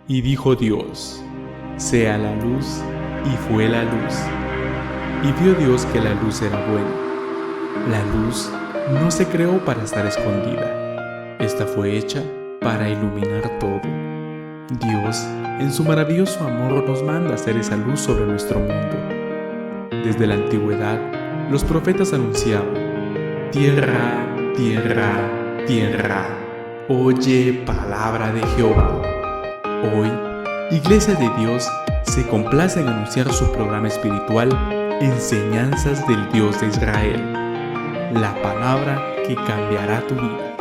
Y dijo Dios: sea la luz, y fue la luz. Y vio Dios que la luz era buena. La luz no se creó para estar escondida. Esta fue hecha para iluminar todo. Dios, en su maravilloso amor, nos manda hacer esa luz sobre nuestro mundo. Desde la antigüedad, los profetas anunciaban: tierra, tierra, tierra, oye palabra de Jehová. Hoy, Iglesia de Dios se complace en anunciar su programa espiritual Enseñanzas del Dios de Israel, la palabra que cambiará tu vida.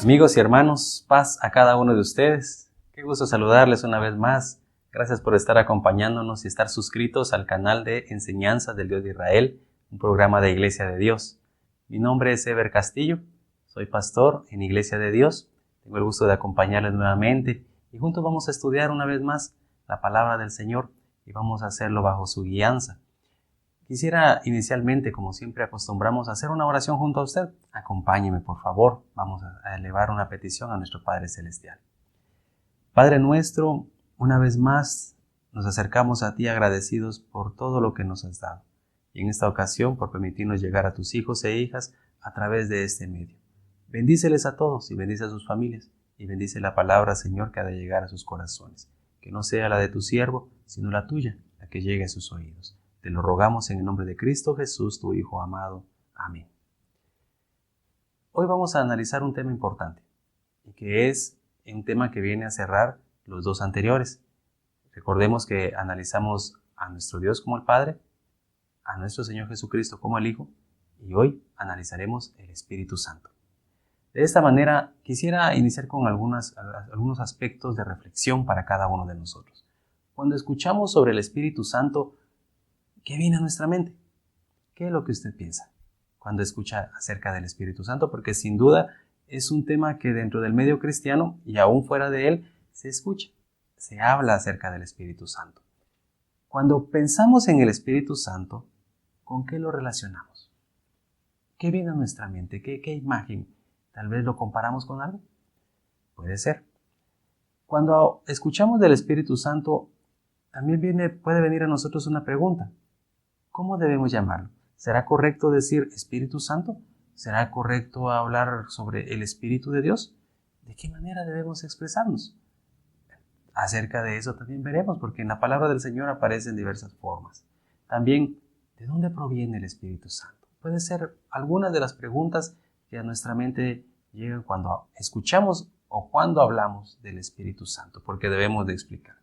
Amigos y hermanos, paz a cada uno de ustedes. Qué gusto saludarles una vez más. Gracias por estar acompañándonos y estar suscritos al canal de Enseñanzas del Dios de Israel, un programa de Iglesia de Dios. Mi nombre es Ever Castillo, soy pastor en Iglesia de Dios. Tengo el gusto de acompañarles nuevamente y juntos vamos a estudiar una vez más la palabra del Señor y vamos a hacerlo bajo su guianza. Quisiera inicialmente, como siempre acostumbramos, hacer una oración junto a usted. Acompáñeme, por favor. Vamos a elevar una petición a nuestro Padre Celestial. Padre nuestro, una vez más nos acercamos a ti agradecidos por todo lo que nos has dado. Y en esta ocasión, por permitirnos llegar a tus hijos e hijas a través de este medio. Bendíceles a todos y bendice a sus familias. Y bendice la palabra, Señor, que ha de llegar a sus corazones. Que no sea la de tu siervo, sino la tuya, la que llegue a sus oídos. Te lo rogamos en el nombre de Cristo Jesús, tu Hijo amado. Amén. Hoy vamos a analizar un tema importante, y que es un tema que viene a cerrar los dos anteriores. Recordemos que analizamos a nuestro Dios como el Padre, a nuestro Señor Jesucristo como el Hijo, y hoy analizaremos el Espíritu Santo. De esta manera, quisiera iniciar con algunos aspectos de reflexión para cada uno de nosotros. Cuando escuchamos sobre el Espíritu Santo, ¿qué viene a nuestra mente? ¿Qué es lo que usted piensa cuando escucha acerca del Espíritu Santo? Porque sin duda es un tema que dentro del medio cristiano y aún fuera de él se escucha, se habla acerca del Espíritu Santo. Cuando pensamos en el Espíritu Santo, ¿con qué lo relacionamos? ¿Qué viene a nuestra mente? ¿Qué imagen? ¿Tal vez lo comparamos con algo? Puede ser. Cuando escuchamos del Espíritu Santo, también puede venir a nosotros una pregunta. ¿Cómo debemos llamarlo? ¿Será correcto decir Espíritu Santo? ¿Será correcto hablar sobre el Espíritu de Dios? ¿De qué manera debemos expresarnos? Acerca de eso también veremos, porque en la palabra del Señor aparecen diversas formas. También, ¿de dónde proviene el Espíritu Santo? Puede ser algunas de las preguntas que a nuestra mente llegan cuando escuchamos o cuando hablamos del Espíritu Santo, porque debemos de explicar.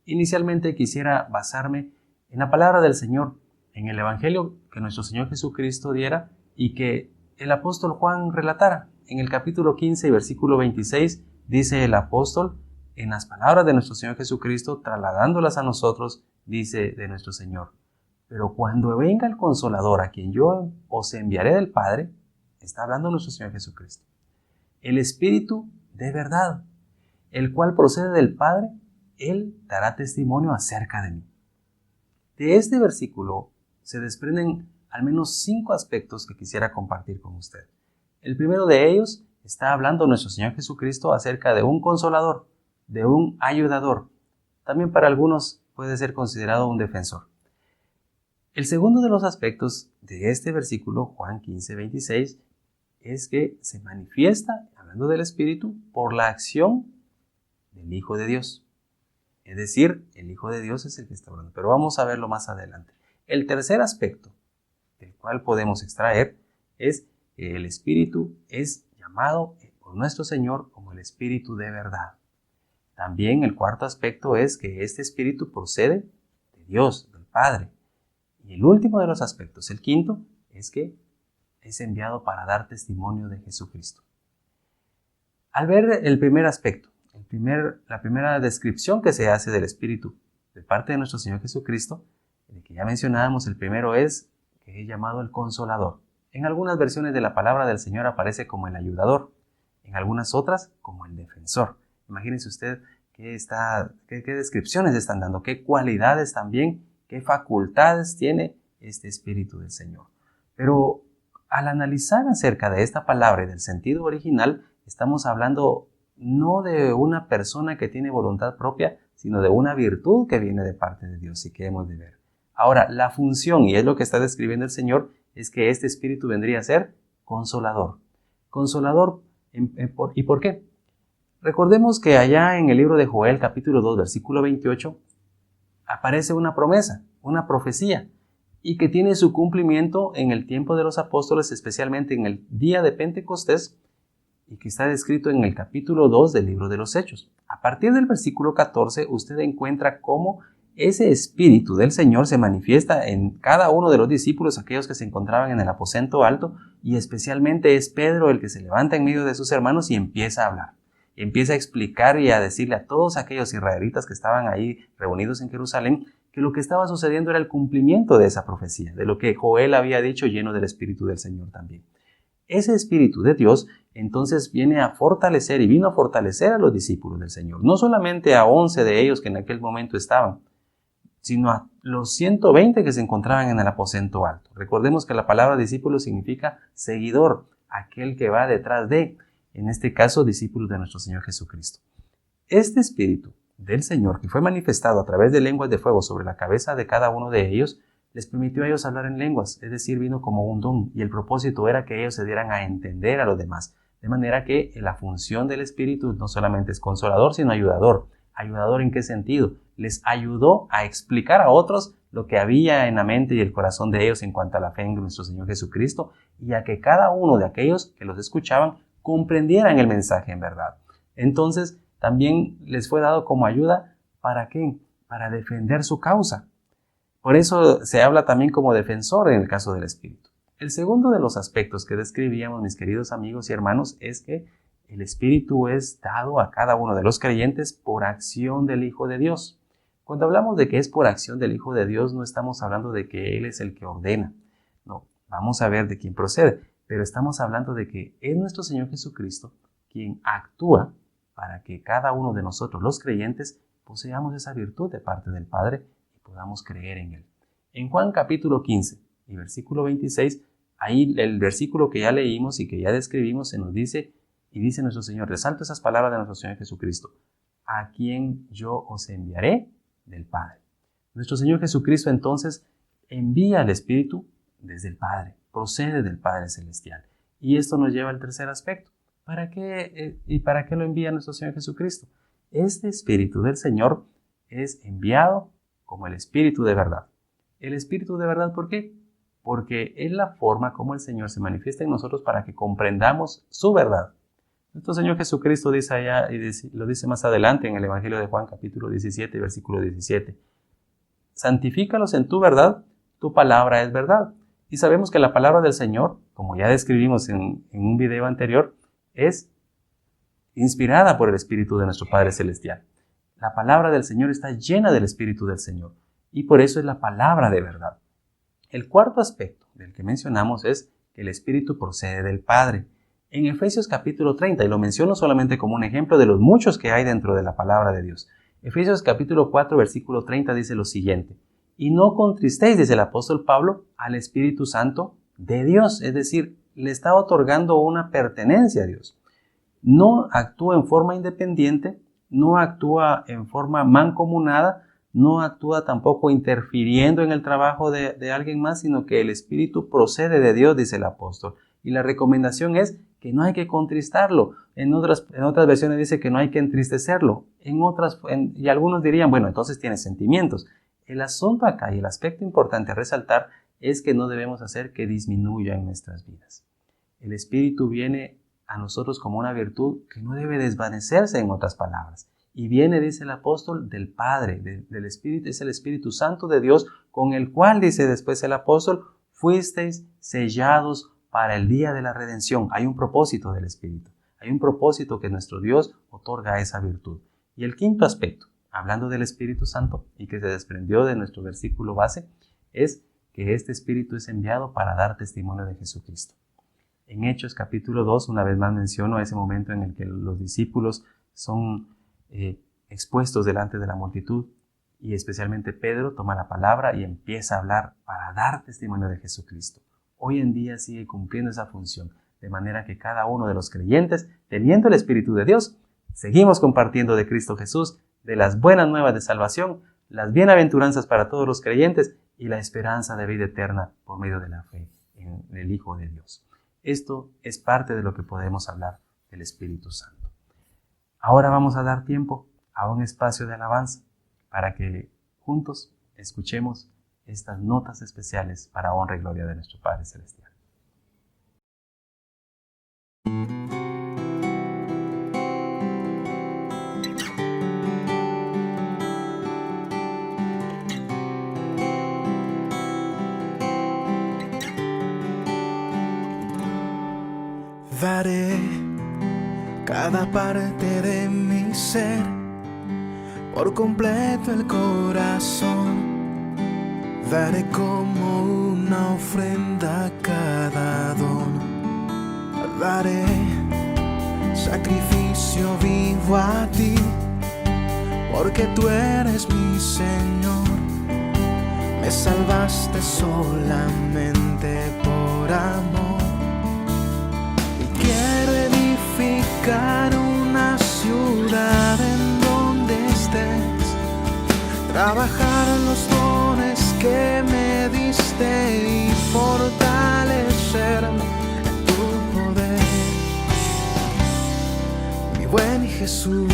Inicialmente quisiera basarme en la palabra del Señor, en el Evangelio que nuestro Señor Jesucristo diera y que el apóstol Juan relatara. En el capítulo 15 y versículo 26 dice el apóstol, en las palabras de nuestro Señor Jesucristo, trasladándolas a nosotros, dice de nuestro Señor: pero cuando venga el Consolador, a quien yo os enviaré del Padre, está hablando nuestro Señor Jesucristo, el Espíritu de verdad, el cual procede del Padre, Él dará testimonio acerca de mí. De este versículo se desprenden al menos 5 aspectos que quisiera compartir con usted. El primero de ellos está hablando nuestro Señor Jesucristo acerca de un consolador, de un ayudador. También para algunos puede ser considerado un defensor. El segundo de los aspectos de este versículo, Juan 15, 26, es que se manifiesta, hablando del Espíritu, por la acción del Hijo de Dios. Es decir, el Hijo de Dios es el que está hablando, pero vamos a verlo más adelante. El tercer aspecto del cual podemos extraer es que el Espíritu es llamado por nuestro Señor como el Espíritu de verdad. También el cuarto aspecto es que este Espíritu procede de Dios, del Padre. Y el último de los aspectos, el quinto, es que es enviado para dar testimonio de Jesucristo. Al ver el primer aspecto, la primera descripción que se hace del Espíritu de parte de nuestro Señor Jesucristo, el que ya mencionábamos, el primero es que es llamado el Consolador. En algunas versiones de la palabra del Señor aparece como el ayudador, en algunas otras como el defensor. Imagínense usted qué descripciones están dando, qué cualidades también, qué facultades tiene este Espíritu del Señor. Pero al analizar acerca de esta palabra y del sentido original, estamos hablando no de una persona que tiene voluntad propia, sino de una virtud que viene de parte de Dios y que hemos de ver. Ahora, la función, y es lo que está describiendo el Señor, es que este Espíritu vendría a ser consolador. Consolador, ¿y por qué? Recordemos que allá en el libro de Joel, capítulo 2, versículo 28, aparece una promesa, una profecía, y que tiene su cumplimiento en el tiempo de los apóstoles, especialmente en el día de Pentecostés, y que está descrito en el capítulo 2 del libro de los Hechos. A partir del versículo 14, usted encuentra cómo ese Espíritu del Señor se manifiesta en cada uno de los discípulos, aquellos que se encontraban en el aposento alto, y especialmente es Pedro el que se levanta en medio de sus hermanos y empieza a hablar. Y empieza a explicar y a decirle a todos aquellos israelitas que estaban ahí reunidos en Jerusalén que lo que estaba sucediendo era el cumplimiento de esa profecía, de lo que Joel había dicho, lleno del Espíritu del Señor también. Ese Espíritu de Dios entonces viene a fortalecer y vino a fortalecer a los discípulos del Señor, no solamente a 11 de ellos que en aquel momento estaban, sino a los 120 que se encontraban en el aposento alto. Recordemos que la palabra discípulo significa seguidor, aquel que va detrás de, en este caso, discípulos de nuestro Señor Jesucristo. Este Espíritu del Señor, que fue manifestado a través de lenguas de fuego sobre la cabeza de cada uno de ellos, les permitió a ellos hablar en lenguas, es decir, vino como un don, y el propósito era que ellos se dieran a entender a los demás. De manera que la función del Espíritu no solamente es consolador, sino ayudador. ¿Ayudador en qué sentido? Les ayudó a explicar a otros lo que había en la mente y el corazón de ellos en cuanto a la fe en nuestro Señor Jesucristo, y a que cada uno de aquellos que los escuchaban comprendieran el mensaje en verdad. Entonces, también les fue dado como ayuda, ¿para qué? Para defender su causa. Por eso se habla también como defensor en el caso del Espíritu. El segundo de los aspectos que describíamos, mis queridos amigos y hermanos, es que el Espíritu es dado a cada uno de los creyentes por acción del Hijo de Dios. Cuando hablamos de que es por acción del Hijo de Dios, no estamos hablando de que Él es el que ordena. No, vamos a ver de quién procede, pero estamos hablando de que es nuestro Señor Jesucristo quien actúa para que cada uno de nosotros, los creyentes, poseamos esa virtud de parte del Padre y podamos creer en Él. En Juan capítulo 15 y versículo 26, ahí el versículo que ya leímos y que ya describimos se nos dice, y dice nuestro Señor, resalto esas palabras de nuestro Señor Jesucristo, a quien yo os enviaré del Padre. Nuestro Señor Jesucristo entonces envía al Espíritu desde el Padre, procede del Padre Celestial. Y esto nos lleva al tercer aspecto. ¿Para qué lo envía nuestro Señor Jesucristo? Este Espíritu del Señor es enviado como el Espíritu de verdad. El Espíritu de verdad, ¿por qué? Porque es la forma como el Señor se manifiesta en nosotros para que comprendamos su verdad. Nuestro Señor Jesucristo dice allá, y lo dice más adelante en el Evangelio de Juan, capítulo 17, versículo 17. Santifícalos en tu verdad, tu palabra es verdad. Y sabemos que la palabra del Señor, como ya describimos en un video anterior, es inspirada por el Espíritu de nuestro Padre Celestial. La palabra del Señor está llena del Espíritu del Señor, y por eso es la palabra de verdad. El cuarto aspecto del que mencionamos es que el Espíritu procede del Padre. En Efesios capítulo 30, y lo menciono solamente como un ejemplo de los muchos que hay dentro de la palabra de Dios. Efesios capítulo 4, versículo 30 dice lo siguiente: y no contristéis, dice el apóstol Pablo, al Espíritu Santo de Dios, es decir, le está otorgando una pertenencia a Dios. No actúa en forma independiente, no actúa en forma mancomunada, no actúa tampoco interfiriendo en el trabajo de alguien más, sino que el Espíritu procede de Dios, dice el apóstol. Y la recomendación es que no hay que contristarlo. En otras versiones dice que no hay que entristecerlo. Y algunos dirían, bueno, entonces tiene sentimientos. El asunto acá y el aspecto importante a resaltar es que no debemos hacer que disminuya en nuestras vidas. El Espíritu viene a nosotros como una virtud que no debe desvanecerse, en otras palabras. Y viene, dice el apóstol, del Padre, del Espíritu, es el Espíritu Santo de Dios, con el cual, dice después el apóstol, fuisteis sellados para el día de la redención. Hay un propósito del Espíritu, hay un propósito que nuestro Dios otorga a esa virtud. Y el quinto aspecto, hablando del Espíritu Santo y que se desprendió de nuestro versículo base, es que este Espíritu es enviado para dar testimonio de Jesucristo. En Hechos capítulo 2, una vez más menciono ese momento en el que los discípulos son expuestos delante de la multitud, y especialmente Pedro toma la palabra y empieza a hablar para dar testimonio de Jesucristo. Hoy en día sigue cumpliendo esa función, de manera que cada uno de los creyentes, teniendo el Espíritu de Dios, seguimos compartiendo de Cristo Jesús de las buenas nuevas de salvación, las bienaventuranzas para todos los creyentes y la esperanza de vida eterna por medio de la fe en el Hijo de Dios. Esto es parte de lo que podemos hablar del Espíritu Santo. Ahora vamos a dar tiempo a un espacio de alabanza para que juntos escuchemos estas notas especiales para honra y gloria de nuestro Padre Celestial. Daré cada parte de mi ser, por completo el corazón. Daré como una ofrenda cada don. Daré sacrificio vivo a ti, porque tú eres mi Señor. Me salvaste solamente por amor. Quiero edificar una ciudad en donde estés, trabajar en los dones que me diste y fortalecerme en tu poder, mi buen Jesús.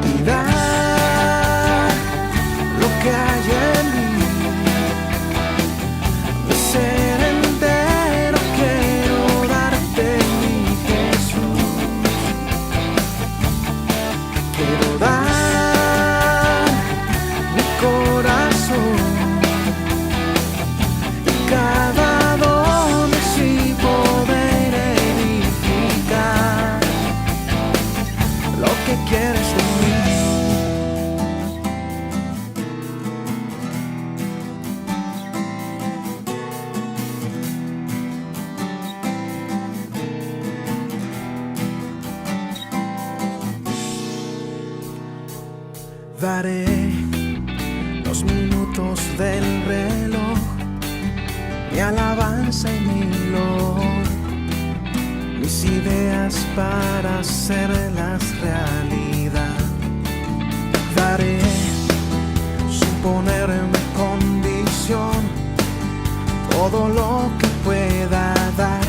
Y dar lo que hay en mí, mi ser entero quiero darte, mi Jesús. Quiero dar mi corazón y cada don así poder edificar lo que quieres de mí. Daré los minutos del reloj, mi alabanza y mi loor, mis ideas para hacerlas realidad. Daré sin ponerme condición todo lo que pueda dar.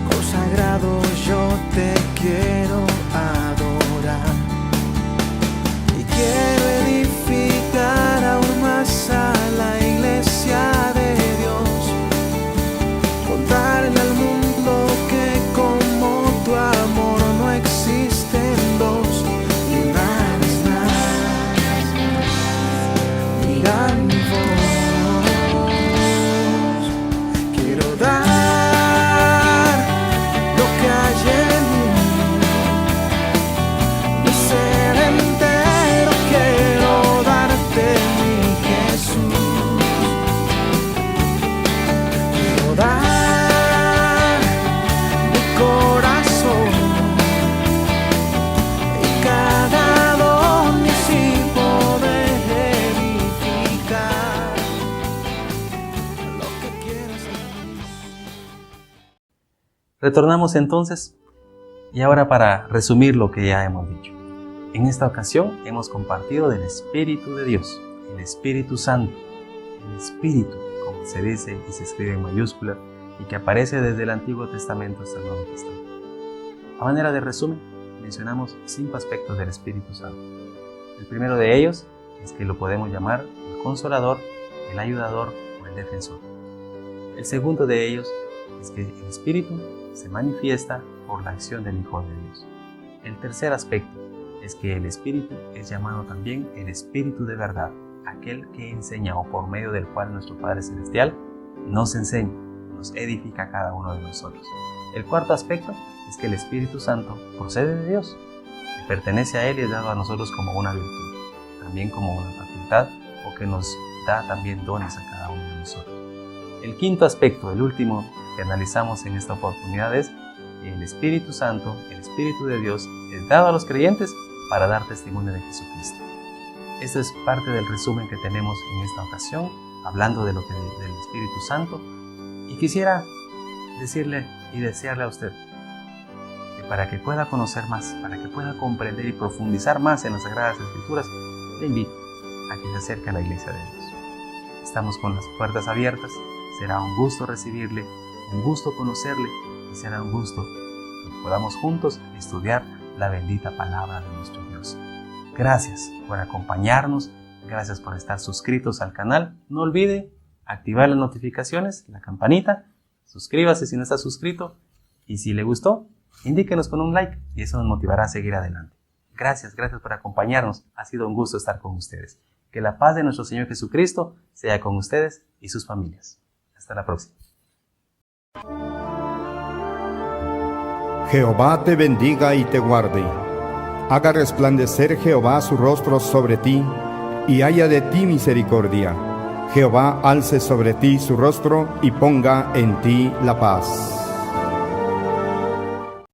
Consagrado yo te quiero adorar. Quiero edificar aún más a la iglesia de Dios, contarle al mundo que como tu amor no existen dos. Y una vez más, mira mi voz, quiero dar lo que hay en mí, mi ser entero quiero darte, mi Jesús. Quiero dar mi corazón y cada don y así poder edificar lo que quieras de mí. Retornamos entonces y ahora para resumir lo que ya hemos dicho. En esta ocasión hemos compartido del Espíritu de Dios, el Espíritu Santo, el Espíritu, como se dice y se escribe en mayúscula, y que aparece desde el Antiguo Testamento hasta el Nuevo Testamento. A manera de resumen, mencionamos 5 aspectos del Espíritu Santo. El primero de ellos es que lo podemos llamar el Consolador, el Ayudador o el Defensor. El segundo de ellos es que el Espíritu se manifiesta por la acción del Hijo de Dios. El tercer aspecto es que el Espíritu es llamado también el Espíritu de verdad, aquel que enseña o por medio del cual nuestro Padre Celestial nos enseña, nos edifica a cada uno de nosotros. El cuarto aspecto es que el Espíritu Santo procede de Dios, que pertenece a Él y es dado a nosotros como una virtud, también como una facultad, o que nos da también dones a cada uno de nosotros. El quinto aspecto, el último que analizamos en esta oportunidad es que el Espíritu Santo, el Espíritu de Dios, es dado a los creyentes para dar testimonio de Jesucristo. Esto es parte del resumen que tenemos en esta ocasión, hablando de lo que del Espíritu Santo. Y quisiera decirle y desearle a usted que para que pueda conocer más, para que pueda comprender y profundizar más en las Sagradas Escrituras, le invito a que se acerque a la Iglesia de Dios. Estamos con las puertas abiertas, será un gusto recibirle, un gusto conocerle y será un gusto que podamos juntos estudiar la bendita palabra de nuestro Dios. Gracias por acompañarnos, gracias por estar suscritos al canal. No olvide activar las notificaciones, la campanita, suscríbase si no está suscrito y si le gustó, indíquenos con un like y eso nos motivará a seguir adelante. Gracias por acompañarnos, ha sido un gusto estar con ustedes. Que la paz de nuestro Señor Jesucristo sea con ustedes y sus familias. Hasta la próxima. Jehová te bendiga y te guarde. Haga resplandecer Jehová su rostro sobre ti y haya de ti misericordia. Jehová alce sobre ti su rostro y ponga en ti la paz.